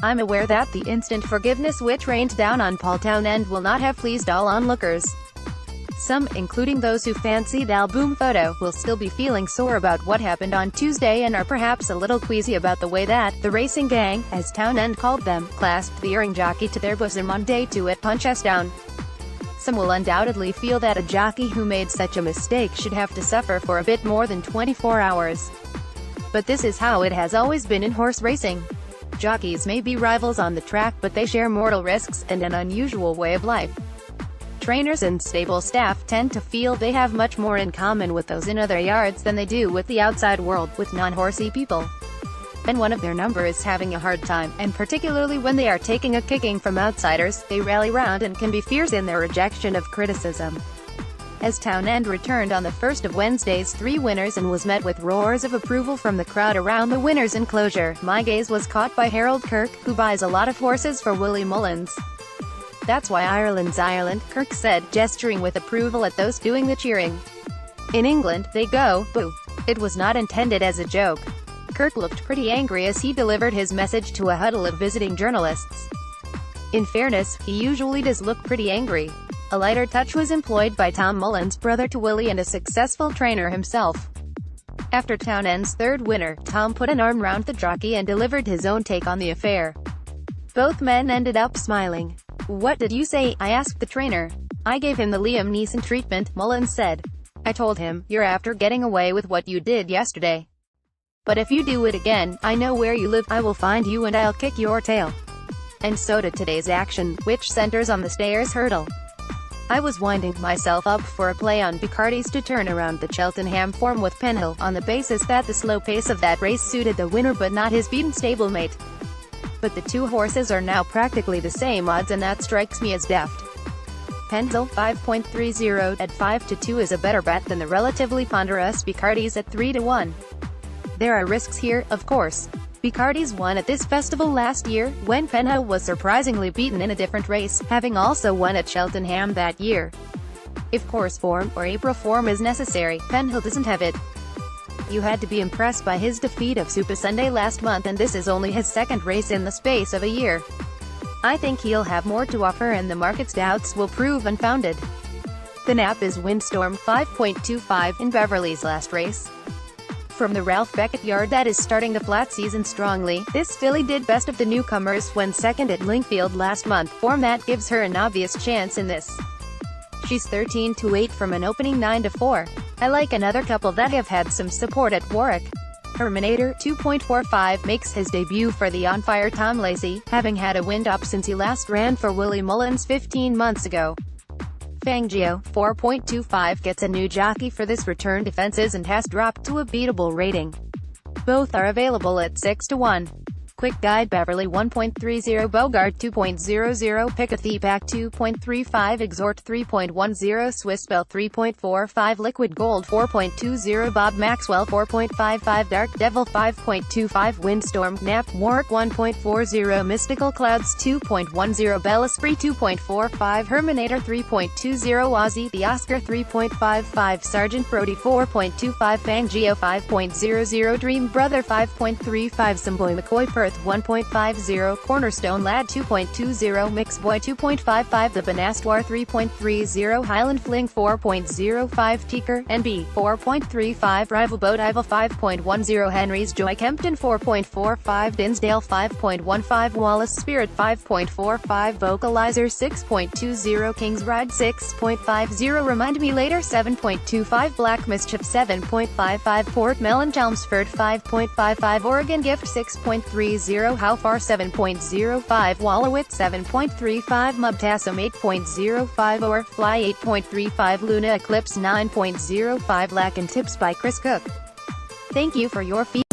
I'm aware that the instant forgiveness which rained down on Paul Townend will not have pleased all onlookers. Some, including those who fancied Boum Photo, will still be feeling sore about what happened on Tuesday and are perhaps a little queasy about the way that the racing gang, as Townend called them, clasped the erring jockey to their bosom on day 2 at Punchestown. Some will undoubtedly feel that a jockey who made such a mistake should have to suffer for a bit more than 24 hours. But this is how it has always been in horse racing. Jockeys may be rivals on the track, but they share mortal risks and an unusual way of life. Trainers and stable staff tend to feel they have much more in common with those in other yards than they do with the outside world, with non-horsey people. When one of their number is having a hard time, and particularly when they are taking a kicking from outsiders, they rally round and can be fierce in their rejection of criticism. As Townend returned on the first of Wednesday's 3 winners and was met with roars of approval from the crowd around the winner's enclosure, my gaze was caught by Harold Kirk, who buys a lot of horses for Willie Mullins. "That's why Ireland's Ireland," Kirk said, gesturing with approval at those doing the cheering. "In England, they go, boo. It was not intended as a joke." Kirk looked pretty angry as he delivered his message to a huddle of visiting journalists. In fairness, he usually does look pretty angry. A lighter touch was employed by Tom Mullins, brother to Willie and a successful trainer himself. After Townend's 3rd winner, Tom put an arm round the jockey and delivered his own take on the affair. Both men ended up smiling. "What did you say?" I asked the trainer. "I gave him the Liam Neeson treatment," Mullins said. "I told him, you're after getting away with what you did yesterday. But if you do it again, I know where you live, I will find you and I'll kick your tail." And so did today's action, which centers on the stayers hurdle. I was winding myself up for a play on Bacardi's to turn around the Cheltenham form with Penhill, on the basis that the slow pace of that race suited the winner but not his beaten stablemate. But the 2 horses are now practically the same odds, and that strikes me as deft. Penhill, 5.30 at 5-2 is a better bet than the relatively ponderous Bacardi's at 3-1. There are risks here, of course. Bacardi's won at this festival last year, when Penhill was surprisingly beaten in a different race, having also won at Cheltenham that year. If course form, or April form is necessary, Penhill doesn't have it. You had to be impressed by his defeat of Super Sunday last month, and this is only his 2nd race in the space of a year. I think he'll have more to offer and the market's doubts will prove unfounded. The nap is Windstorm, 5.25, in Beverly's last race. From the Ralph Beckett yard that is starting the flat season strongly, this filly did best of the newcomers when 2nd at Lingfield last month, form that gives her an obvious chance in this. She's 13-8 from an opening 9-4. I like another couple that have had some support at Warwick. Herminator, 2.45, makes his debut for the on-fire Tom Lacey, having had a wind-up since he last ran for Willie Mullins 15 months ago. Fangio, 4.25, gets a new jockey for this return defenses and has dropped to a beatable rating. Both are available at 6-1. Quick Guide Beverly 1.30, Bogart 2.00, Pickathy Pack 2.35, Exhort 3.10, Swiss Bell 3.45, Liquid Gold 4.20, Bob Maxwell 4.55, Dark Devil 5.25, Windstorm, Nap, Warwick 1.40, Mystical Clouds 2.10, Bel Esprit 2.45, Herminator 3.20, Aussie, The Oscar 3.55, Sergeant Brody 4.25, Fangio 5.00, Dream Brother 5.35, Samboy McCoy Perth 1.50, Cornerstone Lad 2.20, Mix Boy 2.55, The Benastoir 3.30, Highland Fling 4.05, Teaker, NB 4.35, Rival Boat Ival 5.10, Henry's Joy Kempton 4.45, Dinsdale 5.15, Wallace Spirit 5.45, Vocalizer 6.20, King's Ride 6.50, Remind Me Later 7.25, Black Mischief 7.55, Port Mellon Chelmsford 5.55, Oregon Gift 6.30, How Far 7.05, Wallowit 7.35, Mubtasum 8.05, or Fly 8.35, Luna Eclipse 9.05, Lack and Tips by Chris Cook. Thank you for your feedback.